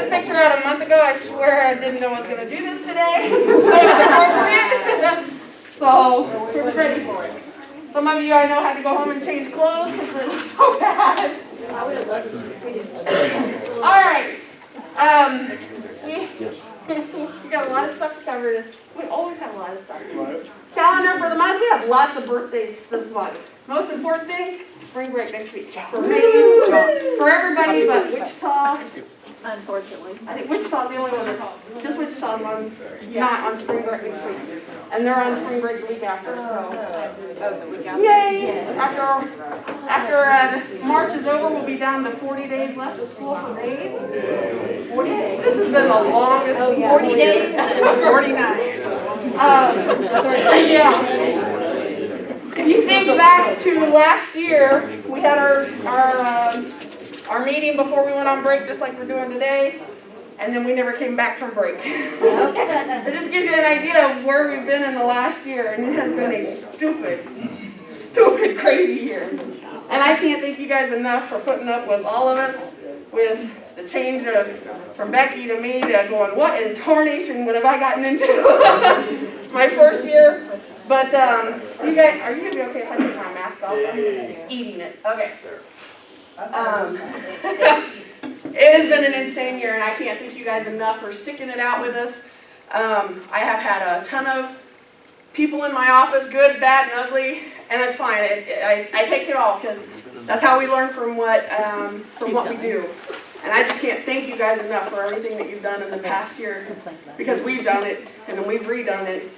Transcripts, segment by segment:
this picture out a month ago. I swear I didn't know I was going to do this today. But it was appropriate. So we're ready for it. Some of you I know had to go home and change clothes because it was so bad. I would have loved it. All right. We got a lot of stuff to cover. We always have a lot of stuff. Calendar for the month. We have lots of birthdays this month. Most important thing, spring break next week. For me, for everybody but Wichita. Unfortunately. I think Wichita's the only one that's just Wichita's not on spring break next week. And they're on spring break the week after, so. The week after? Yay! After March is over, we'll be down to 40 days left of school for days. 40 days. This has been the longest 40 days. 49. Yeah. If you think back to last year, we had our meeting before we went on break, just like we're doing today, and then we never came back from break. It just gives you an idea of where we've been in the last year, and it has been a stupid, crazy year. And I can't thank you guys enough for putting up with all of us, with the change from Becky to me to going, what in tarnation what have I gotten into? My first year. But you guys, are you going to be okay if I take my mask off? I'm eating it. Okay. It has been an insane year, and I can't thank you guys enough for sticking it out with us. I have had a ton of people in my office, good, bad, and ugly, and that's fine. I take it all because that's how we learn from what we do. And I just can't thank you guys enough for everything that you've done in the past year, because we've done it, and then we've redone it,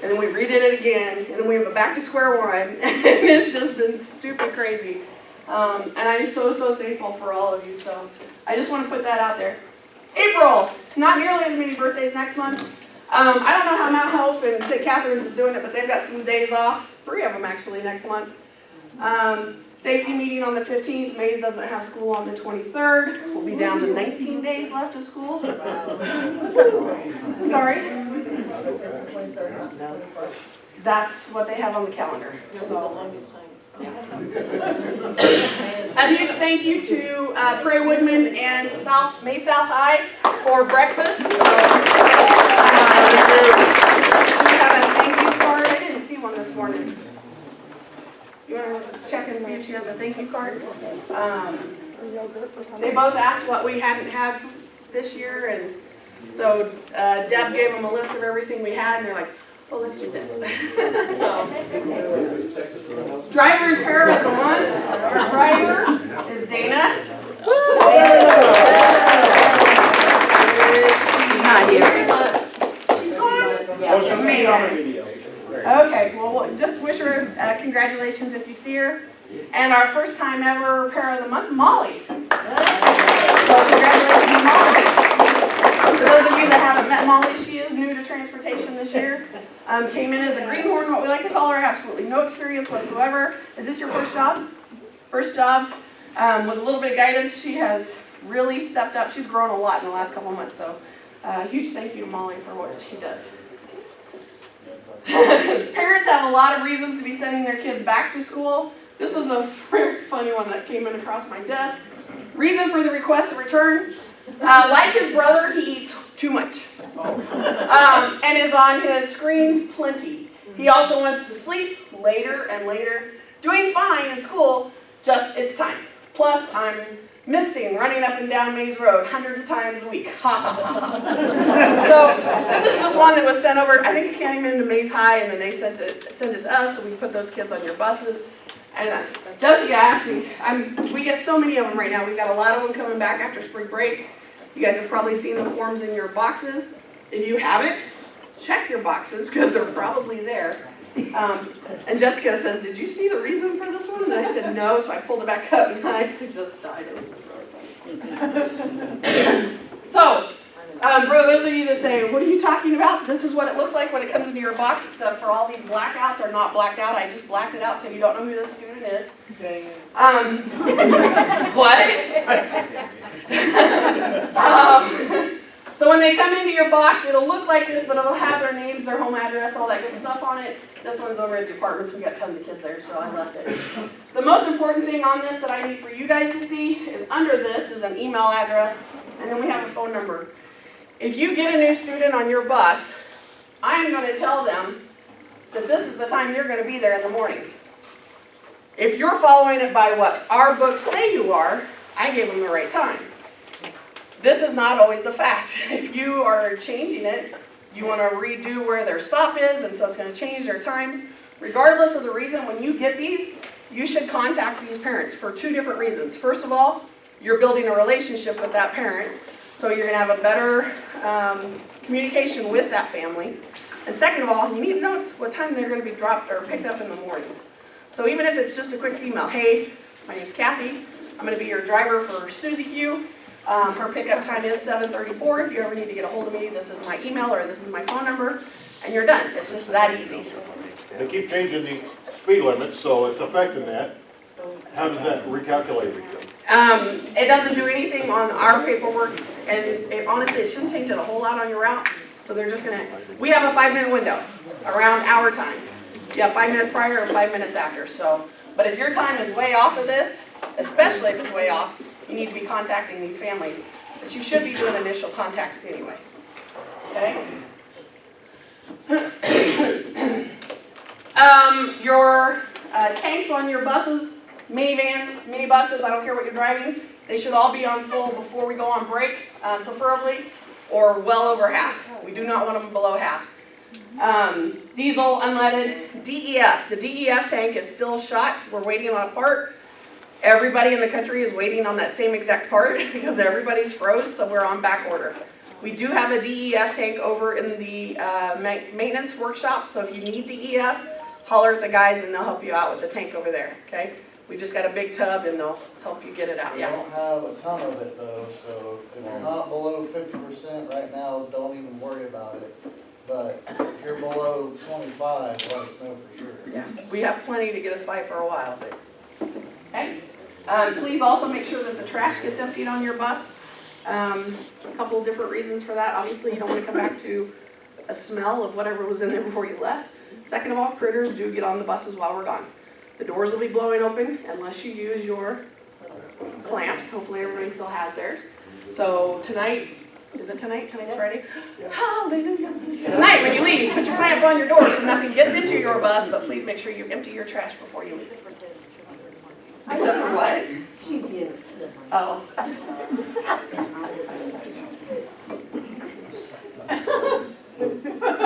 and then we redid it again, and then we went back to square one, and it's just been stupid crazy. And I'm so thankful for all of you, so I just want to put that out there. April, not nearly as many birthdays next month. I don't know how Mount Hope and St. Catherine's is doing it, but they've got some days off, 3 of them actually next month. Safety meeting on the 15th. Mays doesn't have school on the 23rd. We'll be down to 19 days left of school. Sorry? That's what they have on the calendar. So. A huge thank you to Prairie Woodman and May South High for breakfast. We have a thank you card. I didn't see one this morning. You want to check and see if she has a thank you card? They both asked what we hadn't had this year, and so Deb gave them a list of everything we had, and they're like, well, let's do this. So, driver and pair of the month. Our driver is Dana. Not here. She's gone? Yeah, she's made on the video. Okay, well, we'll just wish her congratulations if you see her. And our first time ever pair of the month, Molly. So congratulations, Molly. For those of you that haven't met Molly, she is new to transportation this year. Came in as a greenhorn, what we like to call her, absolutely no experience whatsoever. Is this your first job? First job. With a little bit of guidance, she has really stepped up. She's grown a lot in the last couple of months, so huge thank you to Molly for what she does. Parents have a lot of reasons to be sending their kids back to school. This is a very funny one that came in across my desk. Reason for the request to return. Like his brother, he eats too much. And is on his screens plenty. He also wants to sleep later and later. Doing fine in school, just it's time. Plus, I'm misting running up and down Mays Road hundreds of times a week. So this is just one that was sent over. I think it came into Mays High, and then they sent it to us, so we put those kids on your buses. And Jessica asked me, we get so many of them right now. We've got a lot of them coming back after spring break. You guys have probably seen the forms in your boxes. If you haven't, check your boxes because they're probably there. And Jessica says, did you see the reason for this one? And I said, no, so I pulled it back up and I just died. It was just really funny. So, for those of you that say, what are you talking about? This is what it looks like when it comes into your box, except for all these blackouts are not blacked out. I just blacked it out so you don't know who this student is. What? So when they come into your box, it'll look like this, but it'll have their names, their home address, all that good stuff on it. This one's over at the apartments. We got tons of kids there, so I left it. The most important thing on this that I need for you guys to see is under this is an email address and then we have a phone number. If you get a new student on your bus, I'm going to tell them that this is the time you're going to be there in the mornings. If you're following it by what our books say you are, I gave them the right time. This is not always the fact. If you are changing it, you want to redo where their stop is, and so it's going to change their times. Regardless of the reason, when you get these, you should contact these parents for 2 different reasons. First of all, you're building a relationship with that parent, so you're going to have a better communication with that family. And second of all, you need to know what time they're going to be dropped or picked up in the mornings. So even if it's just a quick email, hey, my name's Kathy, I'm going to be your driver for Susie Q. Her pickup time is 7:34. If you ever need to get a hold of me, this is my email or this is my phone number, and you're done. It's just that easy. They keep changing the speed limit, so it's affecting that. How does that recalculate? It doesn't do anything on our paperwork, and honestly, it shouldn't change it a whole lot on your route. So they're just gonna, we have a 5-minute window around our time. You have 5 minutes prior or 5 minutes after. So, but if your time is way off of this, especially if it's way off, you need to be contacting these families. But you should be doing initial contacts anyway. Okay? Your tanks on your buses, minivans, minibuses, I don't care what you're driving, they should all be on full before we go on break, preferably, or well over half. We do not want them below half. Diesel, unleaded, DEF. The DEF tank is still shot. We're waiting on a part. Everybody in the country is waiting on that same exact part because everybody's froze, so we're on back order. We do have a DEF tank over in the maintenance workshop, so if you need DEF, holler at the guys and they'll help you out with the tank over there, okay? We just got a big tub and they'll help you get it out, yeah. We don't have a ton of it though, so if it's not below 50% right now, don't even worry about it. But if you're below 25, let us know for sure. Yeah, we have plenty to get us by for a while, but, okay? Please also make sure that the trash gets emptied on your bus. A couple of different reasons for that. Obviously, you don't want to come back to a smell of whatever was in there before you left. Second of all, critters do get on the buses while we're gone. The doors will be blowing open unless you use your clamps. Hopefully everybody still has theirs. So tonight, is it tonight? Tonight's Friday? Hallelujah. Tonight when you leave, put your clamp on your door so nothing gets into your bus, but please make sure you empty your trash before you leave. Except for what? She's being. Oh.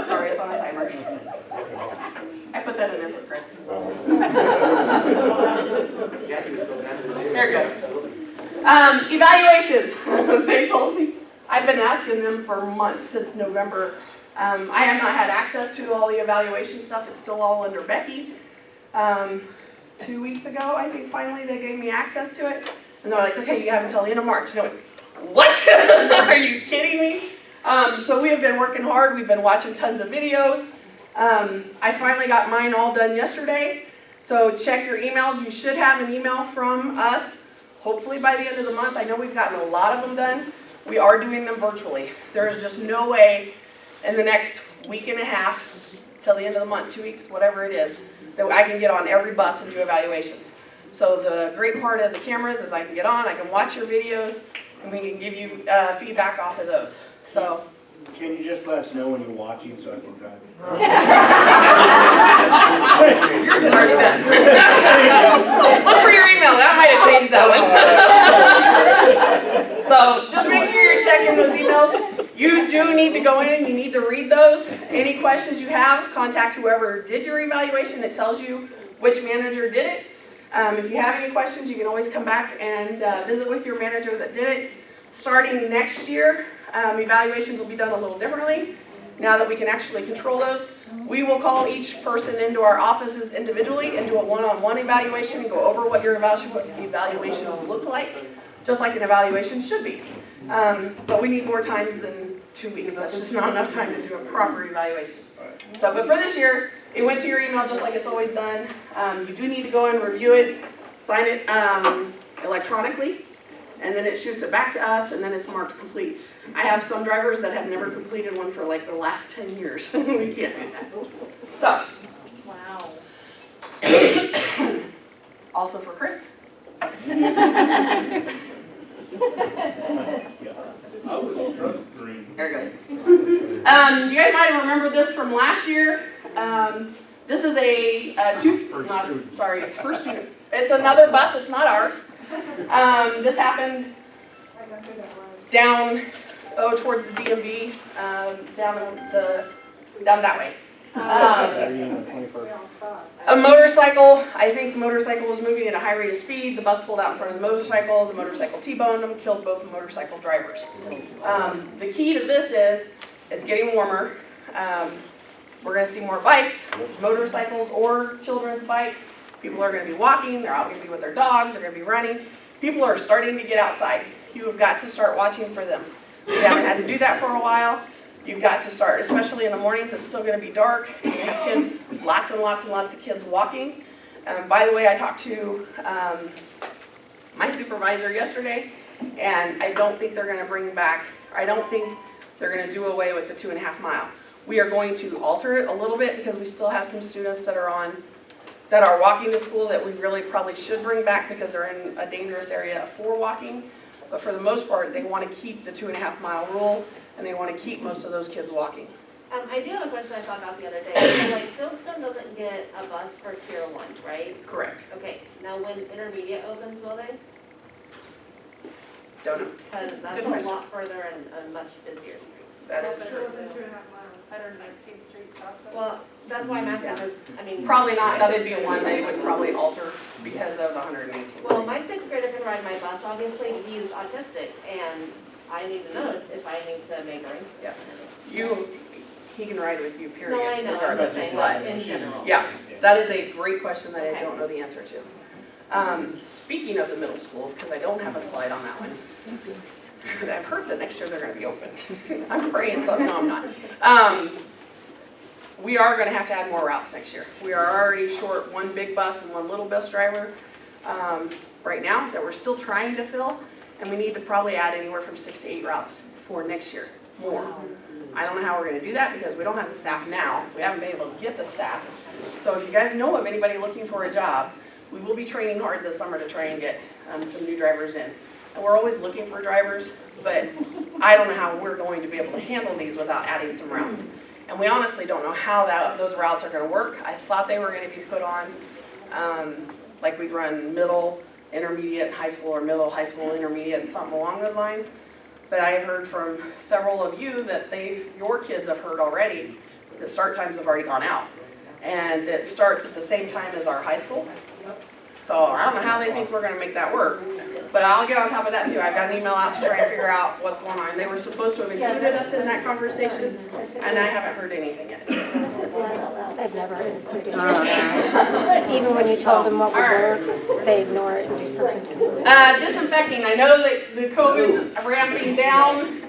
Sorry, it's on a timer. I put that in there for Chris. Here it goes. Evaluations. They told me. I've been asking them for months, since November. I have not had access to all the evaluation stuff. It's still all under Becky. 2 weeks ago, I think finally they gave me access to it. And they're like, okay, you have until the end of March. And I went, what? Are you kidding me? So we have been working hard. We've been watching tons of videos. I finally got mine all done yesterday. So check your emails. You should have an email from us, hopefully by the end of the month. I know we've gotten a lot of them done. We are doing them virtually. There is just no way in the next week and a half, till the end of the month, 2 weeks, whatever it is, that I can get on every bus and do evaluations. So the great part of the cameras is I can get on, I can watch your videos, and we can give you feedback off of those. So. Can you just let us know when you're watching so I can drive? Yours is already done. Look for your email. That might have changed that one. So just make sure you're checking those emails. You do need to go in and you need to read those. Any questions you have, contact whoever did your evaluation that tells you which manager did it. If you have any questions, you can always come back and visit with your manager that did it. Starting next year, evaluations will be done a little differently. Now that we can actually control those, we will call each person into our offices individually and do a one-on-one evaluation and go over what your evaluation will look like, just like an evaluation should be. But we need more times than 2 weeks. That's just not enough time to do a proper evaluation. So, but for this year, it went to your email just like it's always done. You do need to go and review it, sign it electronically, and then it shoots it back to us, and then it's marked complete. I have some drivers that have never completed one for like the last 10 years. We can't do that. So. Wow. Also for Chris. You guys might have remembered this from last year. This is it's first student. It's another bus, it's not ours. This happened down, towards the DMV, down that way. A motorcycle, I think the motorcycle was moving at a high rate of speed. The bus pulled out in front of the motorcycle T-boned them, killed both motorcycle drivers. The key to this is, it's getting warmer. We're gonna see more bikes, motorcycles or children's bikes. People are gonna be walking, they're out gonna be with their dogs, they're gonna be running. People are starting to get outside. You have got to start watching for them. We haven't had to do that for a while. You've got to start, especially in the mornings, it's still gonna be dark. You have kids, lots and lots and lots of kids walking. By the way, I talked to my supervisor yesterday, and I don't think they're gonna they're gonna do away with the 2.5 mile. We are going to alter it a little bit because we still have some students that are walking to school that we really probably should bring back because they're in a dangerous area for walking. But for the most part, they want to keep the 2.5 mile rule, and they want to keep most of those kids walking. I do have a question I thought about the other day. So like Fieldstone doesn't get a bus for tier 1, right? Correct. Okay, now when intermediate opens, will they? Don't know. Because that's Good a question. lot further and much busier. That is true. 119th Street crossing. Well, that's why I'm asking, because, I mean. Probably not. That would be one they would probably alter because of 118. Well, my 6th grader can ride my bus, obviously, he's autistic, and I need to know if I need to make arrangements. He can ride with you, period. No, I know, I'm regardless. just saying, But, like, in general. yeah, that is a great question that I Okay. don't know the answer to. Speaking of the middle schools, because I don't have a slide on that one. But I've heard that next year they're going to be open. I'm praying, so no, I'm not. We are going to have to add more routes next year. We are already short one big bus and one little bus driver right now that we're still trying to fill, and we need to probably add anywhere from 6 to 8 routes for next year, more. I don't know how we're going to do that because we don't have the staff now. We haven't been able to get the staff. So if you guys know of anybody looking for a job, we will be training hard this summer to try and get some new drivers in. And we're always looking for drivers, but I don't know how we're going to be able to handle these without adding some routes. And we honestly don't know how those routes are going to work. I thought they were going to be put on, like we'd run middle, intermediate, high school, or middle, high school, intermediate, something along those lines. But I have heard from several of you that your kids have heard already that start times have already gone out. And it starts at the same time as our high school. So I don't know how they think we're going to make that work. But I'll get on top of that too. I've got an email out to try and figure out what's going on. They were supposed to have included us in that conversation, and I haven't heard anything yet. They've never included you. Even when you told them what we were, they ignore it and do something completely. Disinfecting. I know that the COVID's ramping down.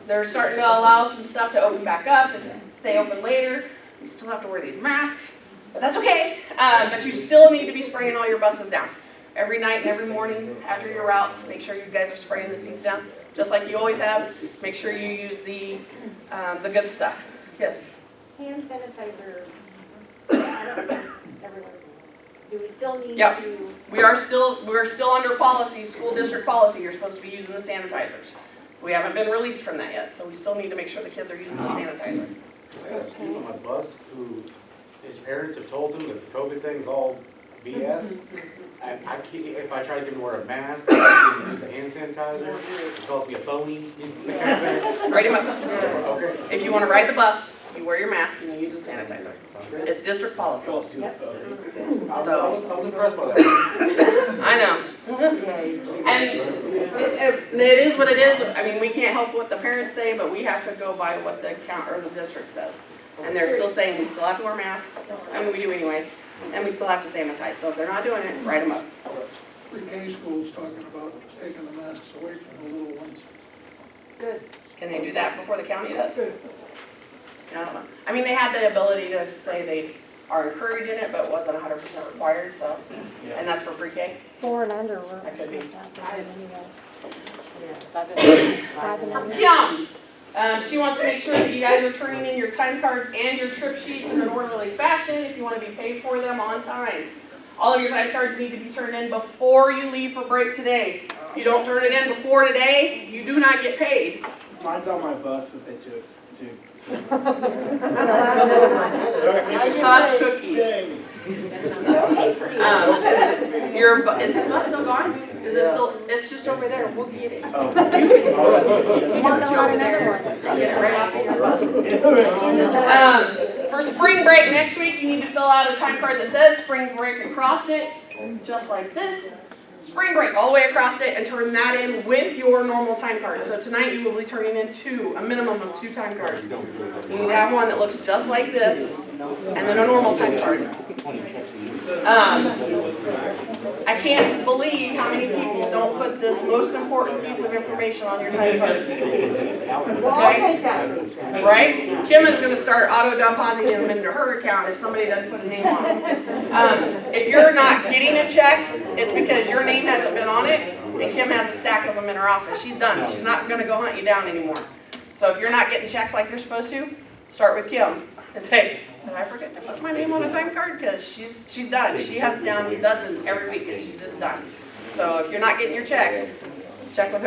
They're starting to allow some stuff to open back up and stay open later. You still have to wear these masks, but that's okay. But you still need to be spraying all your buses down. Every night and every morning after your routes, make sure you guys are spraying the seats down, just like you always have. Make sure you use the good stuff. Yes? Hand sanitizer, I don't know, everyone's, do we still need Yep. to? We're still under policy, school district policy. You're supposed to be using the sanitizers. We haven't been released from that yet, so we still need to make sure the kids are using the sanitizer. I had a student on my bus who, his parents have told him that the COVID thing's all BS. I can't, if I try to get him to wear a mask, I can't use the hand sanitizer, it's called me a phony. Write him up. Okay. If you want to ride the bus, you wear your mask and you use the sanitizer. It's district policy. I was impressed by that. I know. And it is what it is. I mean, we can't help what the parents say, but we have to go by what the district says. And they're still saying we still have to wear masks. I mean, we do anyway. And we still have to sanitize. So if they're not doing it, write them up. Pre-K schools talking about taking the masks away from the little ones. Good. Can they do that before the county does? I don't know. I mean, they had the ability to say they are encouraging it, but it wasn't 100% required, so. And that's for pre-K? 4 and under, we're That could be. supposed to have to have anyway. 5 and under. Kim, she wants to make sure that you guys are turning in your time cards and your trip sheets in an orderly fashion if you want to be paid for them on time. All of your time cards need to be turned in before you leave for break today. If you don't turn it in before today, you do not get paid. Mine's on my bus that they took. Tough cookies. Is his bus still gone? Is it still, it's just over there, we'll get it. You can fill out another one. Get it right off of your bus. For spring break next week, you need to fill out a time card that says spring break across it, just like this. Spring break all the way across it, and turn that in with your normal time card. So tonight you will be turning in a minimum of 2 time cards. You need to have one that looks just like this, and then a normal time card. I can't believe how many people don't put this most important piece of information on your time cards. Well, I'll take that. Right? Kim is going to start auto-depositing them into her account if somebody doesn't put a name on it. If you're not getting a check, it's because your name hasn't been on it, and Kim has a stack of them in her office. She's done. She's not going to go hunt you down anymore. So if you're not getting checks like you're supposed to, start with Kim and say, did I forget to put my name on a time card? Because she's done. She hunts down dozens every week, and she's just done. So if you're not getting your checks, check with her.